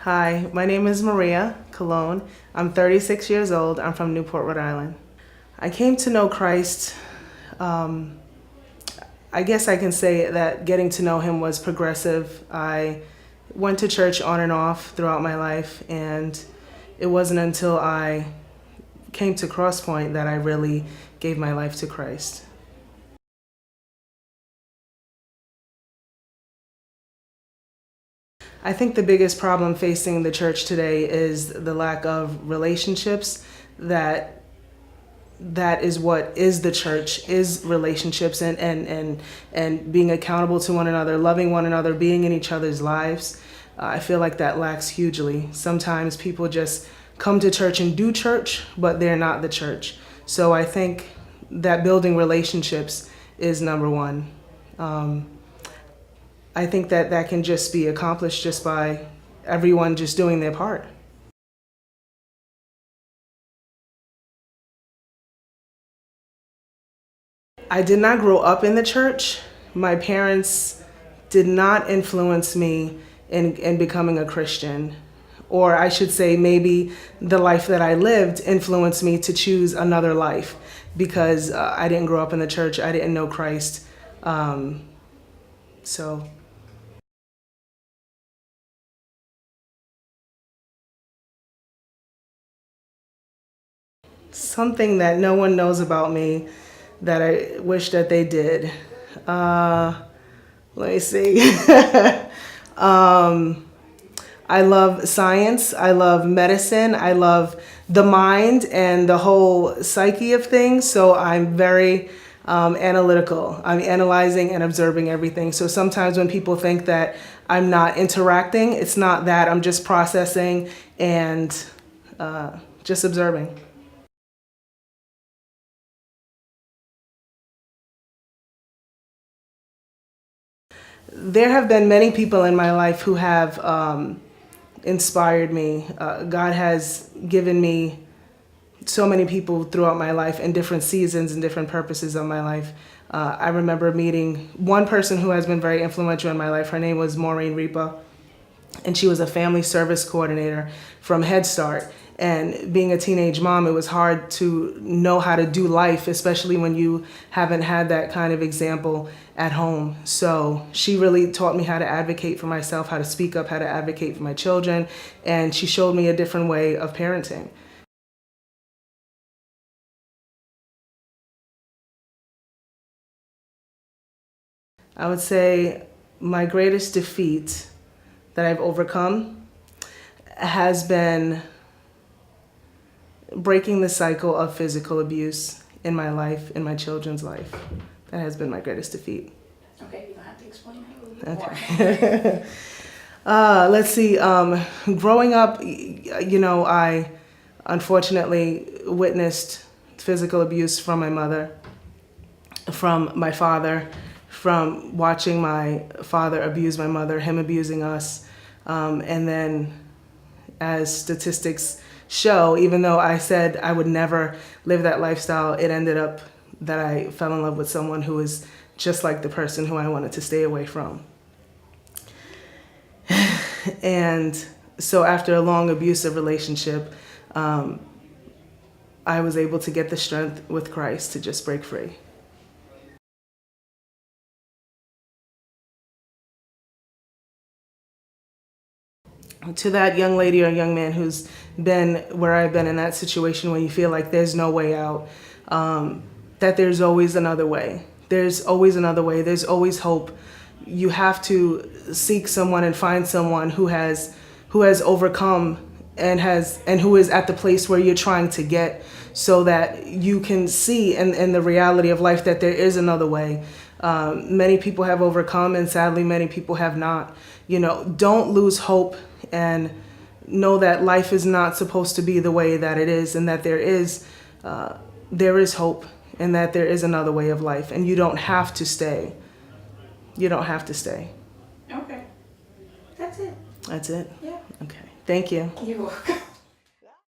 Hi, my name is Maria Colon. I'm 36 years old. I'm from Newport, Rhode Island. I came to know Christ. I guess I can say that getting to know him was progressive. I went to church on and off throughout my life, and it wasn't until I came to CrossPoint that I really gave my life to Christ. I think the biggest problem facing the church today is the lack of relationships. That is what is the church, is relationships and being accountable to one another, loving one another, being in each other's lives. I feel like that lacks hugely. Sometimes people just come to church and do church, but they're not the church. So I think that building relationships is number one. I think that can just be accomplished just by everyone just doing their part. I did not grow up in the church. My parents did not influence me in becoming a Christian. Or I should say maybe the life that I lived influenced me to choose another life because I didn't grow up in the church. I didn't know Christ. So. Something that no one knows about me that I wish that they did. Let me see. I love science. I love medicine. I love the mind and the whole psyche of things. So I'm very analytical. I'm analyzing and observing everything. So sometimes when people think that I'm not interacting, it's not that. I'm just processing and just observing. There have been many people in my life who have inspired me. God has given me so many people throughout my life in different seasons and different purposes of my life. I remember meeting one person who has been very influential in my life. Her name was Maureen Ripa, and she was a family service coordinator from Head Start. And being a teenage mom, it was hard to know how to do life, especially when you haven't had that kind of example at home. So she really taught me how to advocate for myself, how to speak up, how to advocate for my children, and she showed me a different way of parenting. I would say my greatest defeat that I've overcome has been breaking the cycle of physical abuse in my life, in my children's life. That has been my greatest defeat. Okay, you don't have to explain it. Okay. Let's see. Growing up, I unfortunately witnessed physical abuse from my mother, from my father, from watching my father abuse my mother, him abusing us, and then as statistics show, even though I said I would never live that lifestyle, it ended up that I fell in love with someone who is just like the person who I wanted to stay away from. And so after a long abusive relationship, I was able to get the strength with Christ to just break free. To that young lady or young man who's been where I've been in that situation when you feel like there's no way out, that there's always another way. There's always another way. There's always hope. You have to seek someone and find someone who has overcome and who is at the place where you're trying to get, so that you can see in the reality of life that there is another way. Many people have overcome, and sadly many people have not. Don't lose hope, and know that life is not supposed to be the way that it is, and that there is hope, and that there is another way of life, and you don't have to stay. You don't have to stay. Okay. That's it. That's it? Yeah. Okay. Thank you. You're welcome.